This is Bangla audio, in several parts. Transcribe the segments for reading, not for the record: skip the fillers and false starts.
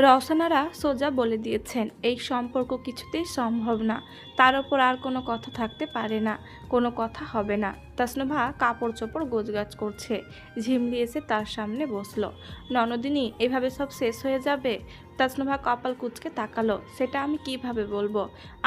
রওশনারা সোজা বলে দিয়েছেন এই সম্পর্ক কিছুতেই সম্ভব না, তার ওপর আর কোনো কথা থাকতে পারে না, কোনো কথা হবে না। তাসনুভা কাপড় চোপড় গোছগাছ করছে, ঝিমলি এসে তার সামনে বসলো। ননদিনী, এভাবে সব শেষ হয়ে যাবে? তাসনুভা কপাল কুঁচকে তাকালো। সেটা আমি কিভাবে বলবো?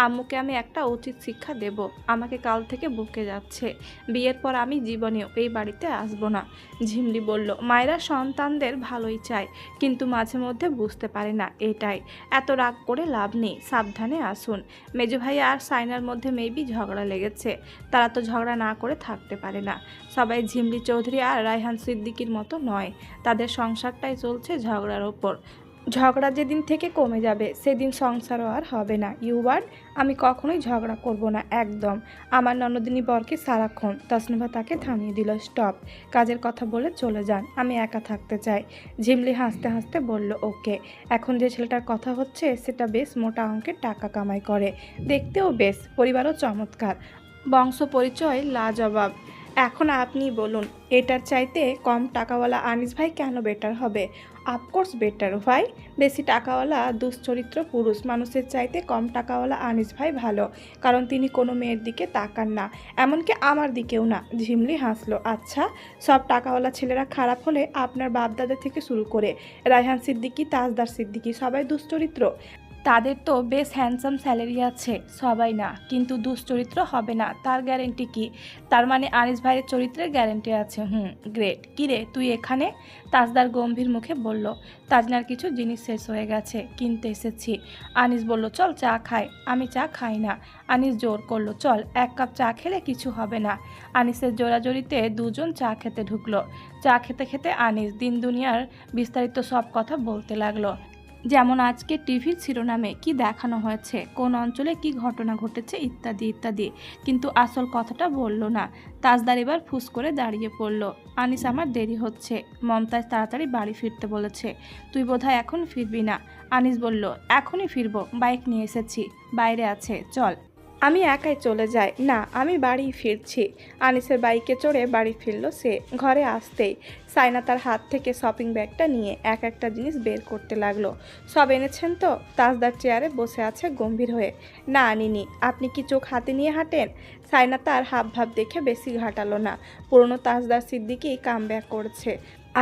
আম্মুকে আমি একটা উচিত শিক্ষা দেব। আমাকে কাল থেকে বকে যাচ্ছে, বিয়ের পর আমি জীবনেও এই বাড়িতে আসবো না। ঝিমলি বলল, মায়েরা সন্তানদের ভালোই চায়, কিন্তু মাঝে মধ্যে বুঝতে পারে না, এটাই। এত রাগ করে লাভ নেই, সাবধানে আসুন। মেজো ভাইয়া আর সাইনার মধ্যে মেবি ঝগড়া লেগেছে, তারা তো ঝগড়া না করে থাকতে পারে না। সবাই ঝিমলি চৌধুরী আর রায়হান সিদ্দিকীর মতো নয়, তাদের সংসারটাই চলছে ঝগড়ার ওপর। ঝগড়া যেদিন থেকে কমে যাবে সেদিন সংসারও আর হবে না। ইউবার্ড, আমি কখনোই ঝগড়া করব না, একদম। আমার ননদিনী বরকে সারাক্ষণ। তাসনুভা তাকে থামিয়ে দিল। স্টপ, কাজের কথা বলে চলে যান, আমি একা থাকতে চাই। ঝিমলি হাসতে হাসতে বলল, ওকে। এখন যে ছেলেটার কথা হচ্ছে সেটা বেশ মোটা অঙ্কের টাকা কামাই করে, দেখতেও বেশ, পরিবারও চমৎকার, বংশ পরিচয় লাজবাব। এখন আপনি বলুন, এটার চাইতে কম টাকাওয়ালা আনিস ভাই কেন বেটার হবে? অফকোর্স বেটার ভাই। বেশি টাকাওয়ালা দুশ্চরিত্র পুরুষ মানুষের চাইতে কম টাকাওয়ালা আনিস ভাই ভালো, কারণ তিনি কোনো মেয়ের দিকে তাকান না, এমনকি আমার দিকেও না। ঝিমলি হাসলো। আচ্ছা, সব টাকাওয়ালা ছেলেরা খারাপ হলে আপনার বাপদাদা থেকে শুরু করে রায়হান সিদ্দিকী, তাজদার সিদ্দিকী সবাই দুশ্চরিত্র? তাদের তো বেশ হ্যান্ডসাম স্যালারি আছে। সবাই না, কিন্তু দুশ্চরিত্র হবে না তার গ্যারেন্টি কি? তার মানে আনিস ভাইয়ের চরিত্রের গ্যারেন্টি আছে। গ্রেট। কিরে তুই এখানে? তাজদার গম্ভীর মুখে বলল, তাজনার কিছু জিনিস শেষ হয়ে গেছে, কিনতে এসেছি। আনিস বলল, চল চা খাই। আমি চা খাই না। আনিস জোর করলো, চল, এক কাপ চা খেলে কিছু হবে না। আনিসের জোরাজোরিতে দুজন চা খেতে ঢুকলো। চা খেতে খেতে আনিস দিন দুনিয়ার বিস্তারিত সব কথা বলতে লাগলো, যেমন আজকে টিভির শিরোনামে কি দেখানো হয়েছে, কোন অঞ্চলে কি ঘটনা ঘটেছে, ইত্যাদি ইত্যাদি। কিন্তু আসল কথাটা বলল না। তাজদার এবার ফুস করে দাঁড়িয়ে পড়ল। আনিস, আমার দেরি হচ্ছে, মমতাজ তাড়াতাড়ি বাড়ি ফিরতে বলেছে, তুই বোধহয় এখন ফিরবি না। আনিস বলল, এখনই ফিরবো, বাইক নিয়ে এসেছি, বাইরে আছে, চল। আমি একাই চলে যাই। না, আমি বাড়ি ফিরছি। আনিসের বাইকে চড়ে বাড়ি ফিরল সে। ঘরে আসতেই সাইনা তার হাত থেকে শপিং ব্যাগটা নিয়ে এক একটা জিনিস বের করতে লাগলো। সব এনেছেন তো? তাজদার চেয়ারে বসে আছে গম্ভীর হয়ে। না আনিনি। আপনি কি চোখ হাতে নিয়ে হাঁটেন? সাইনা তার হাব ভাব দেখে বেশি ঘাটালো না। পুরনো তাজদার সিদ্দিকী কাম ব্যাক করছে।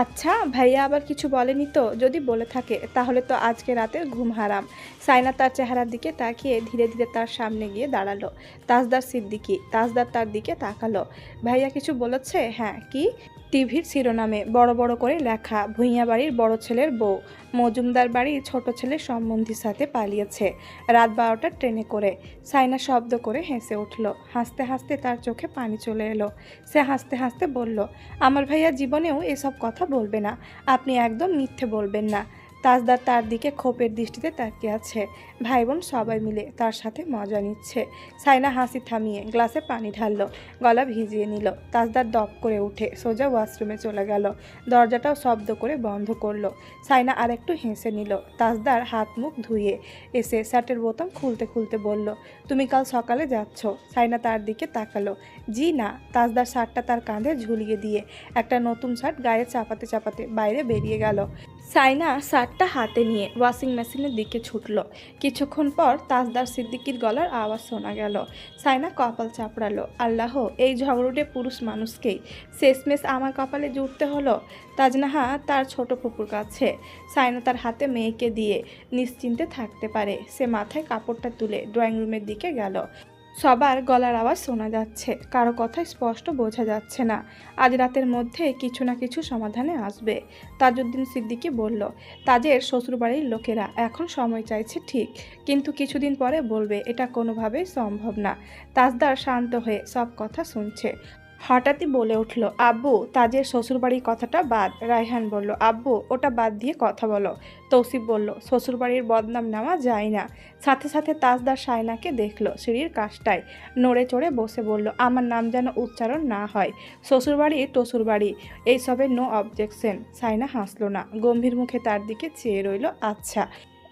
আচ্ছা, ভাইয়া আবার কিছু বলেনি তো? যদি বলে থাকে তাহলে তো আজকে রাতের ঘুম হারাম। সাইনা তার চেহারার দিকে তাকিয়ে ধীরে ধীরে তার সামনে গিয়ে দাঁড়ালো। তাজদার সিদ্দিকী। তাজদার তার দিকে তাকালো। ভাইয়া কিছু বলেছে? হ্যাঁ। কি? টিভির শিরোনামে বড় বড় করে লেখা, ভূঁইয়া বাড়ির বড় ছেলের বউ মজুমদার বাড়ির ছোট ছেলের সম্বন্ধীর সাথে পালিয়েছে রাত 12টার ট্রেনে করে। সাইনা শব্দ করে হেসে উঠল। হাসতে হাসতে তার চোখে পানি চলে এলো। সে হাসতে হাসতে বলল, আমার ভাইয়া জীবনেও এসব কথা বলবে না, আপনি একদম মিথ্যে বলবেন না। তাজদার তার দিকে ক্ষোভের দৃষ্টিতে তাকিয়ে আছে। ভাই বোন সবাই মিলে তার সাথে মজা নিচ্ছে। সাইনা হাসি থামিয়ে গ্লাসে পানি ঢাললো, গলা ভিজিয়ে নিল। তাজদার দপ করে উঠে সোজা ওয়াশরুমে চলে গেল। দরজাটাও শব্দ করে বন্ধ করলো। সাইনা আরেকটু হেসে নিল। তাজদার হাত মুখ ধুয়ে এসে শার্টের বোতাম খুলতে খুলতে বলল, তুমি কাল সকালে যাচ্ছ? সাইনা তার দিকে তাকালো। জি না। তাজদার শার্টটা তার কাঁধে ঝুলিয়ে দিয়ে একটা নতুন শার্ট গায়ে চাপাতে চাপাতে বাইরে বেরিয়ে গেল। সাইনা শার্টটা হাতে নিয়ে ওয়াশিং মেশিনের দিকে ছুটল। কিছুক্ষণ পর তাজদার সিদ্দিকীর গলার আওয়াজ শোনা গেল। সাইনা কপাল চাপড়ালো। আল্লাহ, এই ঝগড়ুটে পুরুষ মানুষকেই শেষমেশ আমার কপালে জুটতে হলো। তাজনাহা তার ছোট ফুপুর কাছে। সাইনা তার হাতে মেয়েকে দিয়ে নিশ্চিন্তে থাকতে পারে। সে মাথায় কাপড়টা তুলে ড্রয়িং রুমের দিকে গেল। সবার গলার আওয়াজ শোনা যাচ্ছে, কারো কথা স্পষ্ট বোঝা যাচ্ছে না। আজ রাতের মধ্যে কিছু না কিছু সমাধানে আসবে। তাজউদ্দিন সিদ্দিকী বলল, তাজের শ্বশুরবাড়ির লোকেরা এখন সময় চাইছে ঠিক, কিন্তু কিছুদিন পরে বলবে এটা কোনোভাবেই সম্ভব না। তাজদার শান্ত হয়ে সব কথা শুনছে। হঠাৎই বলে উঠল, আব্বু, তাজের শ্বশুরবাড়ির কথাটা বাদ। রায়হান বলল, আব্বু, ওটা বাদ দিয়ে কথা বলো। তৌসিফ বলল, শ্বশুরবাড়ির বদনাম নেওয়া যায় না। সাথে সাথে তাজদার সায়নাকে দেখলো সিঁড়ির কাছটায় নড়ে চড়ে বসে বলল, আমার নাম যেন উচ্চারণ না হয়। শ্বশুরবাড়ি টশুরবাড়ি এইসবে নো অবজেকশন। সায়না হাসলো না, গম্ভীর মুখে তার দিকে চেয়ে রইল। আচ্ছা,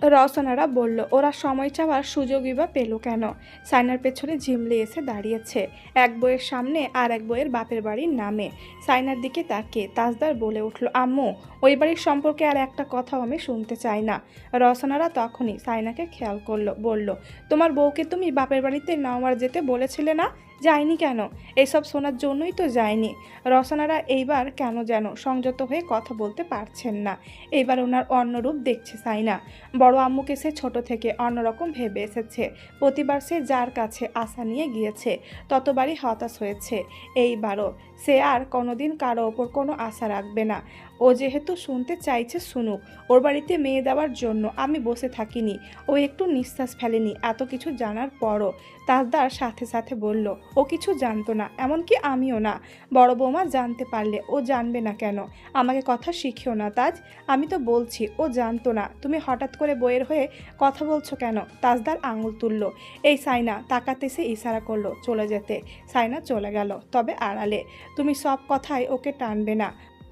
রওশনারা বলল, ওরা সময় চাওয়ার সুযোগই বা পেল কেন? সাইনার পেছনে ঝিমলি এসে দাঁড়িয়েছে, এক বইয়ের সামনে আর এক বইয়ের বাপের বাড়ির নামে। সাইনার দিকে তাকিয়ে তাজদার বলে উঠল, আম্মু, ওই বাড়ির সম্পর্কে আর একটা কথাও আমি শুনতে চাই না। রওশনারা তখনই সাইনাকে খেয়াল করলো, বলল, তোমার বউকে তুমি বাপের বাড়িতে নেওয়ার যেতে বলেছিলে না? যায়নি কেন? এসব শোনার জন্যই তো যায়নি। রওশনারা এইবার কেন যেন সংযত হয়ে কথা বলতে পারছেন না। এইবার ওনার অন্য রূপ দেখছে সাইনা। বড় আম্মুকে সে ছোট থেকে অন্যরকম ভেবে এসেছে। প্রতিবার সে যার কাছে আশা নিয়ে গিয়েছে ততবারই হতাশ হয়েছে। এইবারও সে আর কোনোদিন কারো ওপর কোনো আশা রাখবে না। ও যেহেতু শুনতে চাইছে শুনুক। ওর বাড়িতে মেয়ে দেওয়ার জন্য আমি বসে থাকিনি। ও একটু নিঃশ্বাস ফেলেনি এত কিছু জানার পরও। তাজদার সাথে সাথে বলল, ও কিছু জানতো না, এমনকি আমিও না। বড় বৌমা জানতে পারলে ও জানবে না কেন? আমাকে কথা শিখিও না তাজ। আমি তো বলছি ও জানতো না, তুমি হঠাৎ করে বইয়ের হয়ে কথা বলছো কেন? তাজদার আঙুল তুলল। এই সাইনা, তাকাতে সে ইশারা করলো চলে যেতে। সাইনা চলে গেল, তবে আড়ালে। তুমি সব কথায় ওকে টানবে না।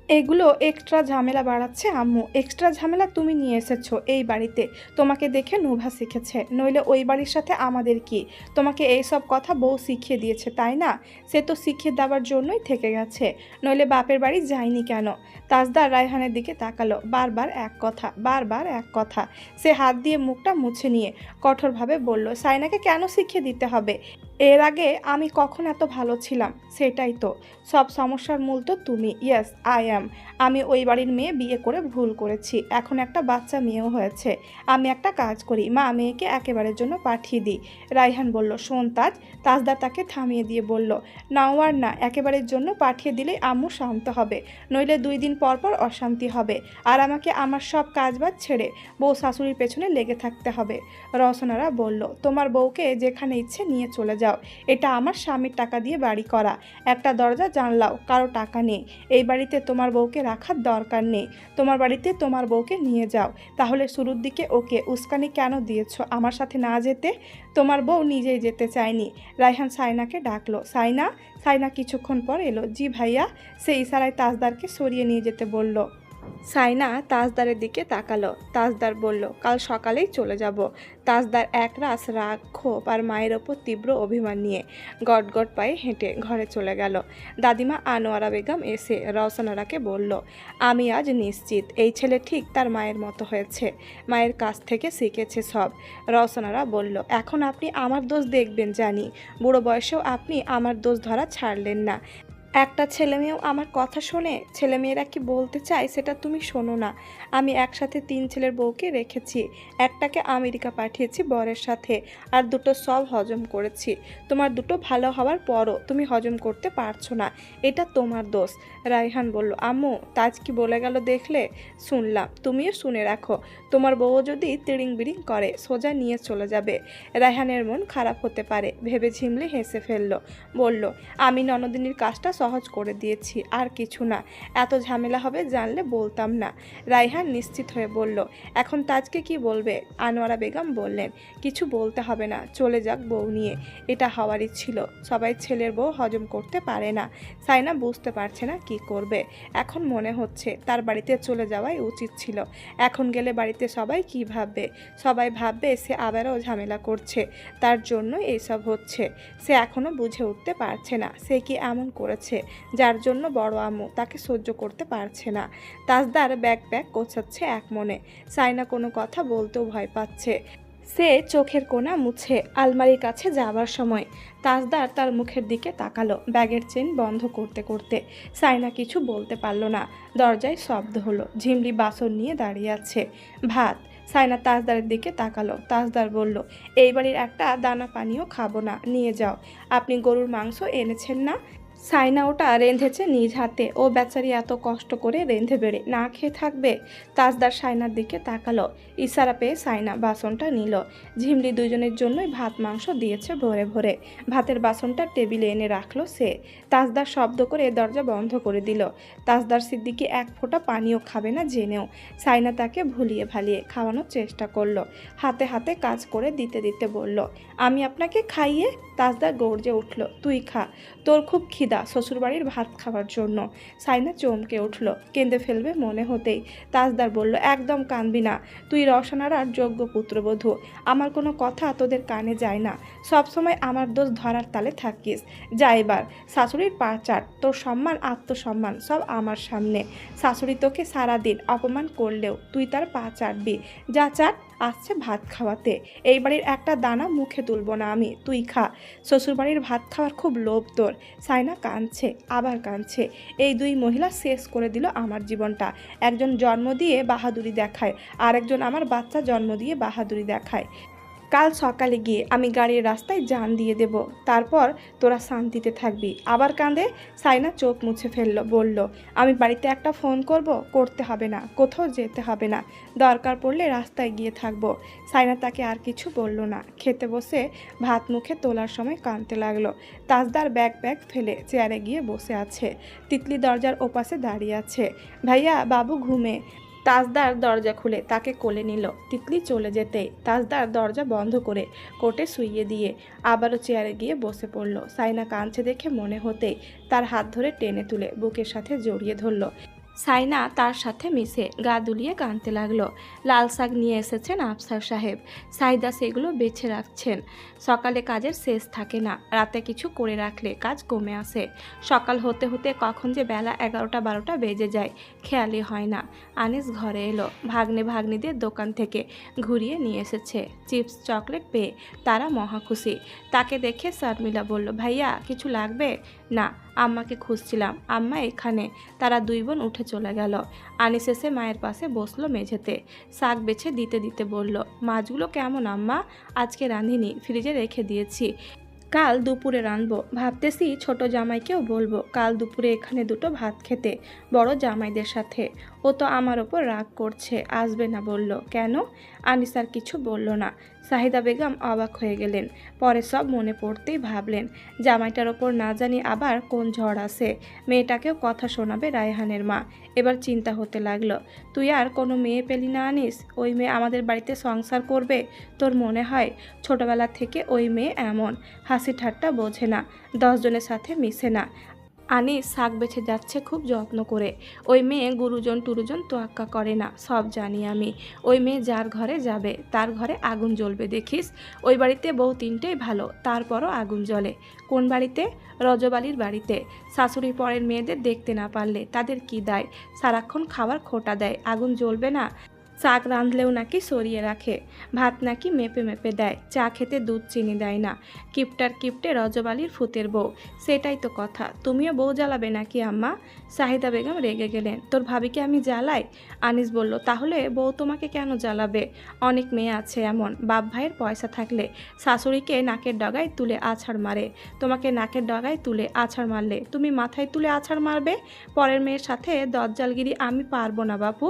এগুলো এক্সট্রা ঝামেলা বাড়াচ্ছে আম্মু। এক্সট্রা ঝামেলা তুমি নিয়ে এসেছো এই বাড়িতে। তোমাকে দেখে নোভা শিখেছে, নইলে ওই বাড়ির সাথে আমাদের কি? তোমাকে এই সব কথা বউ শিখিয়ে দিয়েছে তাই না? সে তো শিখিয়ে দেওয়ার জন্যই থেকে গেছে, নইলে বাপের বাড়ি যায়নি কেন? তাজদার রায়হানের দিকে তাকালো। বারবার এক কথা, বারবার এক কথা। সে হাত দিয়ে মুখটা মুছে নিয়ে কঠোরভাবে বলল, সাইনাকে কেন শিখিয়ে দিতে হবে? এর আগে আমি কখন এত ভালো ছিলাম? সেটাই তো সব সমস্যার মূল তো তুমি। Yes I am. আমি ওই বাড়ির মেয়ে বিয়ে করে ভুল করেছি, এখন একটা বাচ্চা মেয়েও হয়েছে। আমি একটা কাজ করি, মা মেয়েকে একেবারের জন্য পাঠিয়ে দিই। রায়হান বলল, শোন তাজ। তাজদা তাকে থামিয়ে দিয়ে বলল, নাও আর না, একেবারের জন্য পাঠিয়ে দিলেই আম্মু শান্ত হবে, নইলে 2 দিন পর পর অশান্তি হবে, আর আমাকে আমার সব কাজবাজ ছেড়ে বউ শাশুড়ির পেছনে লেগে থাকতে হবে। রওশনারা বলল, তোমার বউকে যেখানে ইচ্ছে নিয়ে চলে যাও। এটা আমার স্বামীর টাকা দিয়ে বাড়ি করা। একটা দরজা জানলাও কারো টাকা নেই। এই বাড়িতে তোমার বউকে রাখার দরকার নেই। তোমার বাড়িতে তোমার বউকে নিয়ে যাও। তাহলে শুরুর দিকে ওকে উস্কানি কেন দিয়েছ আমার সাথে না যেতে? তোমার বউ নিজেই যেতে চায়নি। রায়হান সাইনাকে ডাকলো। সাইনা। সাইনা কিছুক্ষণ পর এলো। জি ভাইয়া। সে ইশারায় তাজদারকে সরিয়ে নিয়ে যেতে বলল। সাইনা তাজদারের দিকে তাকালো। তাজদার বলল, কাল সকালেই চলে যাব। তাজদার একরাশ রাগ, ক্ষোভ আর মায়ের ওপর তীব্র অভিমান নিয়ে গটগট পায়ে হেঁটে ঘরে চলে গেল। দাদিমা আনোয়ারা বেগম এসে রওশনারাকে বলল, আমি আজ নিশ্চিত এই ছেলে ঠিক তার মায়ের মতো হয়েছে, মায়ের কাছ থেকে শিখেছে সব। রওশনারা বলল, এখন আপনি আমার দোষ দেখবেন জানি, বুড়ো বয়সেও আপনি আমার দোষ ধরা ছাড়লেন না। একটা ছেলেমেয়েও আমার কথা শোনে? ছেলেমেয়েরা কি বলতে চায় সেটা তুমি শোনো না। আমি একসাথে 3 ছেলের বউকে রেখেছি, একটাকে আমেরিকা পাঠিয়েছি বরের সাথে, আর 2টো সব হজম করেছি। তোমার 2টো ভালো হওয়ার পরও তুমি হজম করতে পারছো না, এটা তোমার দোষ। রায়হান বলল, আম্মু, তাজ কি বলে গেল দেখলে? শুনলাম, তুমিও শুনে রাখো। তোমার বউ যদি তিড়িং বিড়িং করে সোজা নিয়ে চলে যাবে। রায়হানের মন খারাপ হতে পারে ভেবে ঝিমলি হেসে ফেলল। বলল, আমি ননদিনীর কাজটা সহজ করে দিয়েছি, আর কিছু না। এত ঝামেলা হবে জানলে বলতাম না। রায়হান নিশ্চিত হয়ে বলল, এখন তাজকে কি বলবে? আনোয়ারা বেগম বললেন, কিছু বলতে হবে না, চলে যাক বউ নিয়ে। এটা হওয়ারই ছিল, সবাই ছেলের বউ হজম করতে পারে না। সাইনা বুঝতে পারছে না কি করবে। এখন মনে হচ্ছে তার বাড়িতে চলে যাওয়াই উচিত ছিল। এখন গেলে বাড়িতে সবাই কি ভাববে? সবাই ভাববে সে আবারও ঝামেলা করছে, তার জন্য এইসব হচ্ছে। সে এখনও বুঝে উঠতে পারছে না সে কি এমন করেছে যার জন্য বড় আম্মু তাকে সহ্য করতে পারছে না। তাজদার ব্যাগ গোছাচ্ছে এক মনে। সাইনা কোনো কথা বলতেও ভয় পাচ্ছে। সে চোখের কোণা মুছে আলমারির কাছে যাবার সময় তাজদার তার মুখের দিকে তাকালো, ব্যাগের চেন বন্ধ করতে করতে। সাইনা কিছু বলতে পারল না। দরজায় শব্দ হলো। ঝিমলি বাসন নিয়ে দাঁড়িয়ে আছে, ভাত। সাইনা তাজদারের দিকে তাকালো। তাজদার বলল, এই বাড়ির একটা দানা পানিও খাবো না, নিয়ে যাও। আপনি গরুর মাংস এনেছেন না? সাইনা ওটা রেঁধেছে নিজ হাতে, ও বেচারি এত কষ্ট করে রেঁধে বেড়ে না খেয়ে থাকবে? তাজদার সাইনার দিকে তাকালো। ইশারা পেয়ে সাইনা বাসনটা নিল। ঝিমলি দুজনের জন্যই ভাত মাংস দিয়েছে ভরে ভরে। ভাতের বাসনটা টেবিলে এনে রাখলো সে। তাজদার শব্দ করে দরজা বন্ধ করে দিল। তাজদার সিদ্দিকি এক ফোঁটা পানিও খাবে না জেনেও সাইনা তাকে ভুলিয়ে ভালিয়ে খাওয়ানোর চেষ্টা করলো। হাতে হাতে কাজ করে দিতে দিতে বলল, আমি আপনাকে খাইয়ে? তাজদার গর্জে উঠল, তুই খা, তোর খুব খিদা সাহিদা শ্বশুরবাড়ির ভাত খাওয়ার জন্য। সাইনা চমকে উঠল, কেঁদে ফেলবে মনে হতেই। তাজদার বলল, একদম কাঁদবি না, তুই রসানারার যোগ্য পুত্রবধূ। আমার কোনো কথা তোদের কানে যায় না, সবসময় আমার দোষ ধরার তালে থাকিস। যা এবার শাশুড়ির পা চাট, তোর সম্মান আত্মসম্মান সব আমার সামনে। শাশুড়ি তোকে সারাদিন অপমান করলেও তুই তার পা চাটবি। যা চাট, আসছে ভাত খাওয়াতে। এই বাড়ির একটা দানা মুখে তুলব না আমি, তুই খা। শ্বশুরবাড়ির ভাত খাওয়ার খুব লোভ তোর। সাইনা কাঁদছে, আবার কাঁদছে। এই দুই মহিলা শেষ করে দিল আমার জীবনটা। একজন জন্ম দিয়ে বাহাদুরি দেখায়, আর একজন আমার বাচ্চা জন্ম দিয়ে বাহাদুরি দেখায়। কাল সকালে গিয়ে আমি গাড়ির রাস্তায় জান দিয়ে দেব, তারপর তোরা শান্তিতে থাকবি। আবার কাঁদে। সাইনা চোখ মুছে ফেলল, বলল, আমি বাড়িতে একটা ফোন করব? করতে হবে না, কোথাও যেতে হবে না, দরকার পড়লে রাস্তায় গিয়ে থাকবো। সাইনা তাকে আর কিছু বলল না। খেতে বসে ভাত মুখে তোলার সময় কাঁদতে লাগলো। তাজদার ব্যাগ ফেলে চেয়ারে গিয়ে বসে আছে। তিতলি দরজার ওপাশে দাঁড়িয়ে আছে। ভাইয়া, বাবু ঘুমে। তাজদার দরজা খুলে তাকে কোলে নিল। তিতলি চলে যেতেই তাজদার দরজা বন্ধ করে কোটে শুইয়ে দিয়ে আবারও চেয়ারে গিয়ে বসে পড়ল। সাইনা কাঁদছে দেখে মনে হতেই তার হাত ধরে টেনে তুলে বুকের সাথে জড়িয়ে ধরল। সাইনা তার সাথে মিশে গা দুলিয়ে কাঁদতে লাগলো। লাল শাক নিয়ে এসেছেন আফসার সাহেব, সাইদা সেগুলো বেছে রাখছেন। সকালে কাজের শেষ থাকে না, রাতে কিছু করে রাখলে কাজ কমে আসে। সকাল হতে হতে কখন যে বেলা 11টা-12টা বেজে যায় খেয়ালই হয় না। আনিস ঘরে এলো। ভাগ্নিদের দোকান থেকে ঘুরিয়ে নিয়ে এসেছে চিপস চকলেট পেয়ে তারা মহা খুশি। তাকে দেখে শর্মিলা বলল, ভাইয়া কিছু লাগবে? না, আম্মাকে খুঁজছিলাম, আম্মা এখানে। তারা দুই বোন উঠে চলে গেল। আনিস এসে মায়ের পাশে বসলো মেঝেতে। শাক বেছে দিতে দিতে বলল, মাছগুলো কেমন আম্মা? আজকে রাঁধিনি, ফ্রিজে রেখে দিয়েছি, কাল দুপুরে রাঁধবো। ভাবতেছি ছোট জামাইকেও বলবো কাল দুপুরে এখানে দুটো ভাত খেতে, বড় জামাইদের সাথে। ও তো আমার ওপর রাগ করছে, আসবে না বলল। কেন? আনিস আর কিছু বলল না। সাহিদা বেগম অবাক হয়ে গেলেন। পরে সব মনে পড়তেই ভাবলেন, জামাইটার ওপর না জানি আবার কোন ঝড় আসে। মেয়েটাকেও কথা শোনাবে রায়হানের মা। এবার চিন্তা হতে লাগলো, তুই আর কোনো মেয়ে পেলি না আনিস? ওই মেয়ে আমাদের বাড়িতে সংসার করবে? তোর মনে হয় ছোটবেলা থেকে ওই মেয়ে এমন, হাসি ঠাট্টা বোঝে না, 10 জনের সাথে মিশে না। আনিস শাক বেছে যাচ্ছে খুব যত্ন করে। ওই মেয়ে গুরুজন টুরুজন তোয়াক্কা করে না, সব জানি আমি। ওই মেয়ে যার ঘরে যাবে তার ঘরে আগুন জ্বলবে দেখিস। ওই বাড়িতে বউ 3টেই ভালো, তারপরও আগুন জ্বলে। কোন বাড়িতে? রজবালির বাড়িতে। শাশুড়ি পরের মেয়েদের দেখতে না পারলে তাদের কি দায়? সারাক্ষণ খাবার খোটা দেয়, আগুন জ্বলবে না? শাক রাঁধলেও নাকি সরিয়ে রাখে, ভাত নাকি মেপে মেপে দেয়, চা খেতে দুধ চিনি দেয় না। কিপটে রজবালির ফুতের বউ, সেটাই তো কথা। তুমিও বউ জ্বালাবে নাকি আম্মা? সাহিদা বেগম রেগে গেলেন, তোর ভাবিকে আমি জ্বালাই? আনিস বলল, তাহলে বউ তোমাকে কেন জ্বালাবে? অনেক মেয়ে আছে এমন, বাপ ভাইয়ের পয়সা থাকলে শাশুড়িকে নাকের ডগায় তুলে আছাড় মারে। তোমাকে নাকের ডগায় তুলে আছাড় মারলে তুমি মাথায় তুলে আছাড় মারবে? পরের মেয়ের সাথে দজ্জালগিরি আমি পারবো না বাপু।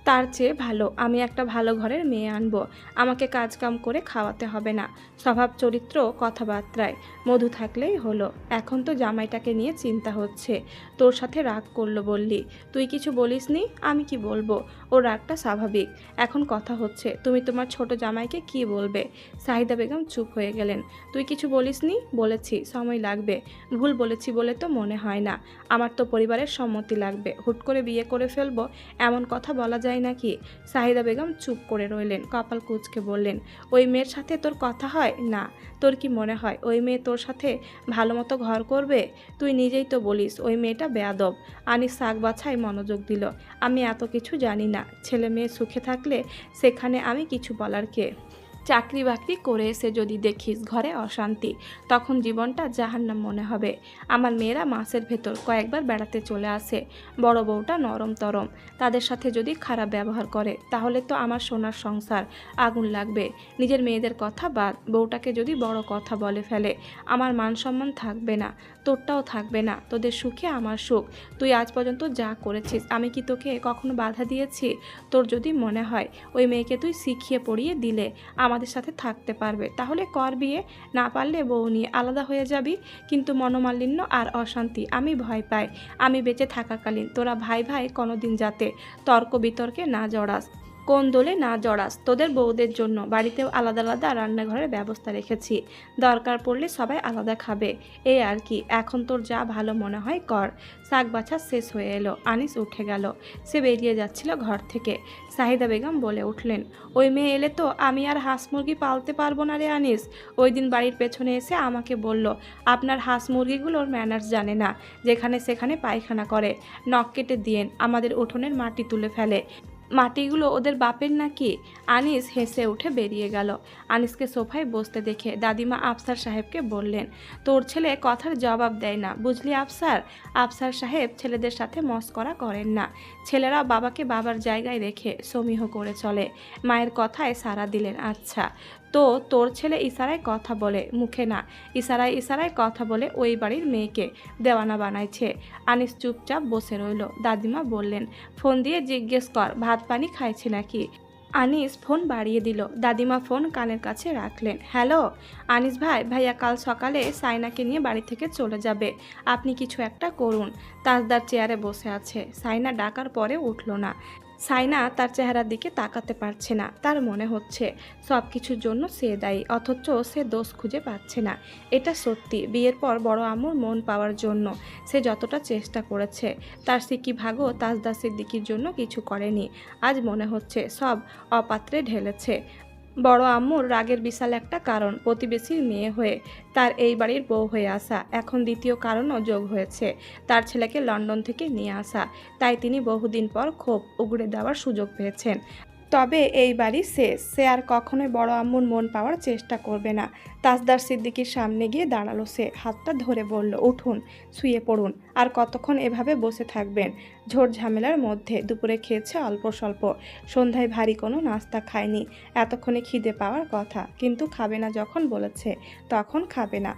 তার চেয়ে ভালো আমি একটা ভালো ঘরের মেয়ে আনবো, আমাকে কাজকাম করে খাওয়াতে হবে না, স্বভাব চরিত্র কথাবার্তায় মধু থাকলেই হলো। এখন তো জামাইটাকে নিয়ে চিন্তা হচ্ছে। তোর সাথে রাগ করলো বললি, তুই কিছু বলিসনি, আমি কি বলবো? ওর রাগটা স্বাভাবিক। এখন কথা হচ্ছে তুমি তোমার ছোট জামাইকে কি বলবে? সাহিদা বেগম চুপ হয়ে গেলেন। তুই কিছু বলিসনি? বলেছি, সময় লাগবে। ভুল বলেছি বলে তো মনে হয় না। আমার তো পরিবারের সম্মতি লাগবে, হুট করে বিয়ে করে ফেলবো এমন কথা বলা যায় নাকি? সাহিদা বেগম চুপ করে রইলেন, কপাল কুঁচকে বললেন, ওই মেয়ের সাথে তোর কথা হয় না? তোর কি মনে হয় ওই মেয়ে তোর সাথে ভালো মতো ঘর করবে? তুই নিজেই তো বলিস ওই মেয়েটা বেয়াদব। আনিস শাক বাছায় মনোযোগ দিল। আমি এত কিছু জানি না, ছেলে মেয়ে সুখে থাকলে সেখানে আমি কিছু বলার কে? চাকরি বাকরি করে এসে যদি দেখিস ঘরে অশান্তি, তখন জীবনটা জাহান্নাম মনে হবে। আমার মেয়েরা মাসের ভেতর কয়েকবার বেড়াতে চলে আসে, বড় বউটা নরম তরম, তাদের সাথে যদি খারাপ ব্যবহার করে তাহলে তো আমার সোনার সংসার আগুন লাগবে। নিজের মেয়েদের কথা বাদ, বউটাকে যদি বড় কথা বলে ফেলে আমার মান সম্মান থাকবে না, তোরটাও থাকবে না। তোদের সুখে আমার সুখ। তুই আজ পর্যন্ত যা করেছিস আমি কি তোকে কখনো বাধা দিয়েছি? তোর যদি মনে হয় ওই মেয়েকে তুই শিখিয়ে পড়িয়ে দিলে আমাদের সাথে থাকতে পারবে, তাহলে কর বিয়ে, না পারলে বউ নিয়ে আলাদা হয়ে যাবি। কিন্তু মনোমালিন্য আর অশান্তি আমি ভয় পাই। আমি বেঁচে থাকাকালীন তোরা ভাই ভাই কোনোদিন যাতে তর্ক বিতর্কে না জড়াস। কোন দলে না জড়াস, তোদের বউদের জন্য বাড়িতেও আলাদা আলাদা রান্নাঘরের ব্যবস্থা রেখেছি, দরকার পড়লে সবাই আলাদা খাবে, এই আর কি। এখন তোর যা ভালো মনে হয় কর। শাক বাছা শেষ হয়ে এলো, আনিস উঠে গেল। সে বেরিয়ে যাচ্ছিল ঘর থেকে। সাহিদা বেগম বলে উঠলেন, ওই মেয়ে এলে তো আমি আর হাঁস মুরগি পালতে পারবো না রে আনিস। ওই দিন বাড়ির পেছনে এসে আমাকে বলল, আপনার হাঁস মুরগিগুলোর ম্যানার্স জানে না, যেখানে সেখানে পায়খানা করে, নখ কেটে দিয়েন, আমাদের উঠোনের মাটি তুলে ফেলে, মাটিগুলো ওদের বাপের নাকি। আনিস হেসে উঠে বেরিয়ে গেল। আনিসকে সোফায় বসতে দেখে দাদিমা আফসার সাহেবকে বললেন, তোর ছেলে কথার জবাব দেয় না, বুঝলি আফসার? আফসার সাহেব ছেলেদের সাথে মস্করা করেন না। ছেলেরা বাবাকে বাবার জায়গায় রেখে সমীহ করে চলে। মায়ের কথায় সাড়া দিলেন। আচ্ছা, তো তোর ছেলে ইশারায় কথা বলে, মুখে না, ইশারায় ইশারায় কথা বলে ওই বাড়ির মেয়েকে দেওয়ানা বানাইছে। আনিস চুপচাপ বসে রইল। দাদিমা বললেন, ফোন দিয়ে জিজ্ঞেস কর ভাত পানি খাইছে নাকি। আনিস ফোন বাড়িয়ে দিল। দাদিমা ফোন কানের কাছে রাখলেন। হ্যালো আনিস ভাই, ভাইয়া কাল সকালে সাইনাকে নিয়ে বাড়ি থেকে চলে যাবে, আপনি কিছু একটা করুন। তাজদার চেয়ারে বসে আছে। সাইনা ডাকার পরে উঠল না। সাইনা তার চেহারার দিকে তাকাতে পারছে না। তার মনে হচ্ছে সব কিছুর জন্য সে দায়ী, অথচ সে দোষ খুঁজে পাচ্ছে না। এটা সত্যি, বিয়ের পর বড় আম্মুর মন পাওয়ার জন্য সে যতটা চেষ্টা করেছে, তার সিকি ভাগও তাজদা সিদ্দিকির জন্য কিছু করেনি। আজ মনে হচ্ছে সব অপাত্রে ঢেলেছে। বড় আম্মুর রাগের বিশাল একটা কারণ প্রতিবেশীর মেয়ে হয়ে তার এই বাড়ির বউ হয়ে আসা। এখন দ্বিতীয় কারণও যোগ হয়েছে, তার ছেলেকে লন্ডন থেকে নিয়ে আসা। তাই তিনি বহুদিন পর ক্ষোভ উগড়ে দেওয়ার সুযোগ পেয়েছেন। তবে এই বাড়ি শেষ, সে আর কখনোই বড় আম্মুর মন পাওয়ার চেষ্টা করবে না। তাজদার সিদ্দিকির সামনে গিয়ে দাঁড়ালো সে, হাতটা ধরে বলল, উঠুন, শুয়ে পড়ুন। আর কতক্ষণ এভাবে বসে থাকবেন? ঝোড় ঝামেলার মধ্যে দুপুরে খেয়েছে অল্প স্বল্প, সন্ধ্যায় ভারী কোনো নাস্তা খায়নি। এতক্ষণে খিদে পাওয়ার কথা, কিন্তু খাবে না যখন বলেছে তখন খাবে না।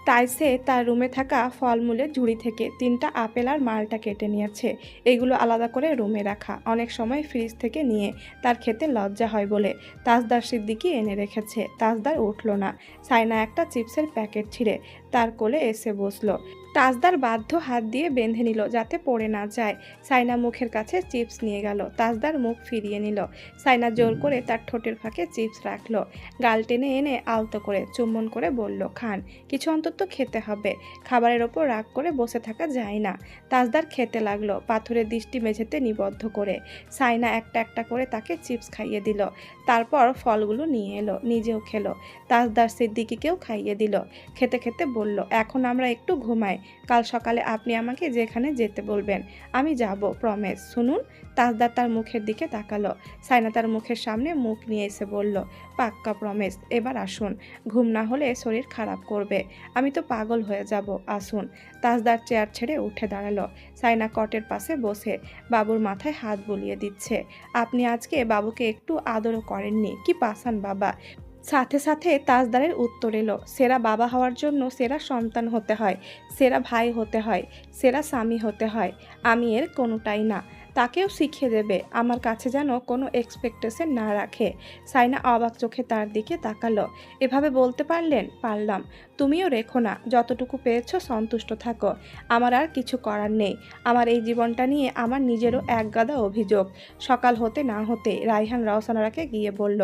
তাই সে তার রুমে থাকা ফলমূলের ঝুড়ি থেকে 3টা আপেল আর মালটা কেটে নিয়েছে। এগুলো আলাদা করে রুমে রাখা, অনেক সময় ফ্রিজ থেকে নিয়ে তার খেতে লজ্জা হয় বলে তাজদার সিদ্দিকি এনে রেখেছে। তাজদার উঠল না। সাইনা একটা চিপসের প্যাকেট ছিঁড়ে তার কোলে এসে বসলো। তাজদার বাধ্য হাত দিয়ে বেঁধে নিল যাতে পড়ে না যায়। সাইনা মুখের কাছে চিপস নিয়ে গেল। তাজদার মুখ ফিরিয়ে নিল। সাইনা জোর করে তার ঠোঁটের ফাঁকে চিপস রাখলো। গাল টেনে এনে আলতো করে চুম্বন করে বলল, খান, কিছু অন্তত খেতে হবে। খাবারের ওপর রাগ করে বসে থাকা যায় না। তাজদার খেতে লাগলো, পাথরের দৃষ্টি মেঝেতে নিবদ্ধ করে। সাইনা একটা একটা করে তাকে চিপস খাইয়ে দিল। তারপর ফলগুলো নিয়ে এলো, নিজেও খেলো। তাজদার সিদ্দিকিকেও খাইয়ে দিল। খেতে খেতে বলল, এখন আমরা একটু ঘুমাই, কাল সকালে আপনি আমাকে যেখানে যেতে বলবেন আমি যাব, প্রমিস। শুনুন। তাজদার তার মুখের দিকে তাকালো। সাইনা তার মুখের সামনে মুখ নিয়ে এসে বলল, পাক্কা প্রমিস, এবার আসুন। ঘুম না হলে শরীর খারাপ করবে, আমি তো পাগল হয়ে যাব, আসুন। তাজদার চেয়ার ছেড়ে উঠে দাঁড়ালো। সাইনা কটের পাশে বসে বাবুর মাথায় হাত বুলিয়ে দিচ্ছে। আপনি আজকে বাবুকে একটু আদরও করেননি, কি পাসান বাবা। সাথে সাথে তাজদারের উত্তর এলো, সেরা বাবা হওয়ার জন্য সেরা সন্তান হতে হয়, সেরা ভাই হতে হয়, সেরা স্বামী হতে হয়। আমি এর কোনোটাই না। তাকেও শিখিয়ে দেবে আমার কাছে যেন কোনো এক্সপেকটেশন না রাখে। সাইনা অবাক চোখে তার দিকে তাকালো। এভাবে বলতে পারলেন? পারলাম। তুমিও রেখো না, যতটুকু পেয়েছো সন্তুষ্ট থাকো। আমার আর কিছু করার নেই। আমার এই জীবনটা নিয়ে আমার নিজেরও একগাদা অভিযোগ। সকাল হতে না হতে রাইহান রওশনারাকে গিয়ে বলল,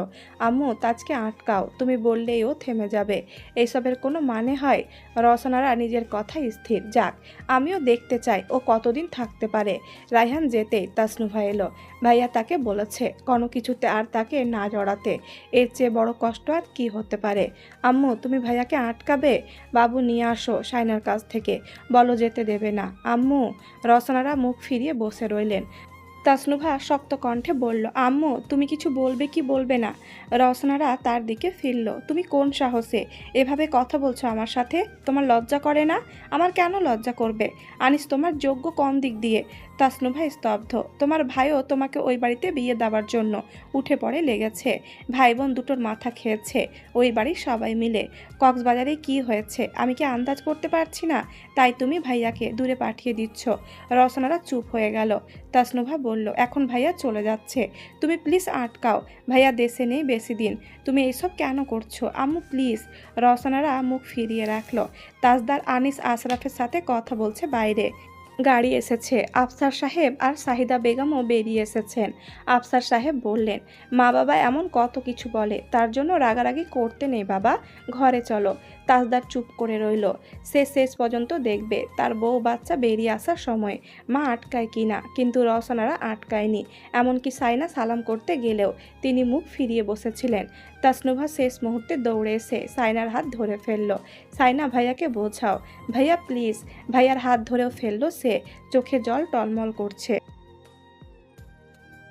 আম্মু তাজকে আটকাও, তুমি বললেই ও থেমে যাবে। এইসবের কোনো মানে হয়? রওশনারা নিজের কথাই স্থির। যাক, আমিও দেখতে চাই ও কতদিন থাকতে পারে। রাইহান যেতেই তাসনুভা এলো। ভাইয়া তাকে বলেছে কোনো কিছুতে আর তাকে না জড়াতে, এর চেয়ে বড় কষ্ট আর কি হতে পারে। আম্মু তুমি ভাইয়াকে আটকাবে? বাবু নিয়ে আসো সাইনার কাছ থেকে, বলো যেতে দেবে না। আম্মু। রওশনারা মুখ ফিরিয়ে বসে রইলেন। তাসনুভা শক্ত কণ্ঠে বলল, আম্মু তুমি কিছু বলবে কি বলবে না? রওশনারা তার দিকে ফিরল। তুমি কোন সাহসে এভাবে কথা বলছো আমার সাথে? তোমার লজ্জা করে না? আমার কেন লজ্জা করবে? আনিস তোমার যোগ্য কোন দিক দিয়ে? তাসনুভা স্তব্ধ। তোমার ভাইও তোমাকে ওই বাড়িতে বিয়ে দেওয়ার জন্য উঠে পড়ে লেগেছে। ভাই বোন দুটোর মাথা খেয়েছে ওই বাড়ির সবাই মিলে। কক্সবাজারে কি হয়েছে আমি কি আন্দাজ করতে পারছি না? তাই তুমি ভাইয়াকে দূরে পাঠিয়ে দিচ্ছ। রওশনারা চুপ হয়ে গেল। তাসনুভা বলল, এখন ভাইয়া চলে যাচ্ছে, তুমি প্লিজ আটকাও। ভাইয়া দেশে নেই বেশি দিন, তুমি এইসব কেন করছো? আম্মু প্লিজ। রওশনারা মুখ ফিরিয়ে রাখলো। তাজদার আনিস আশরাফের সাথে কথা বলছে বাইরে। গাড়ি এসেছে। আফসার সাহেব আর সাহিদা বেগমও বেরিয়ে এসেছেন। আফসার সাহেব বললেন, মা বাবা এমন কত কিছু বলে, তার জন্য রাগারাগি করতে নেই বাবা, ঘরে চলো। তাজদার চুপ করে রইল। সে শেষ পর্যন্ত দেখবে তার বউ বাচ্চা বেরিয়ে আসার সময় মা আটকায় কিনা, কিন্তু রওশনারা আটকায়নি। এমনকি সাইনা সালাম করতে গেলেও তিনি মুখ ফিরিয়ে বসেছিলেন। তাসনুভা শেষ মুহূর্তে দৌড়ে এসে সাইনার হাত ধরে ফেলল। সাইনা, ভাইয়াকে বোঝাও, ভাইয়া প্লিজ। ভাইয়ার হাত ধরেও ফেলল সে। চোখে জল টলমল করছে।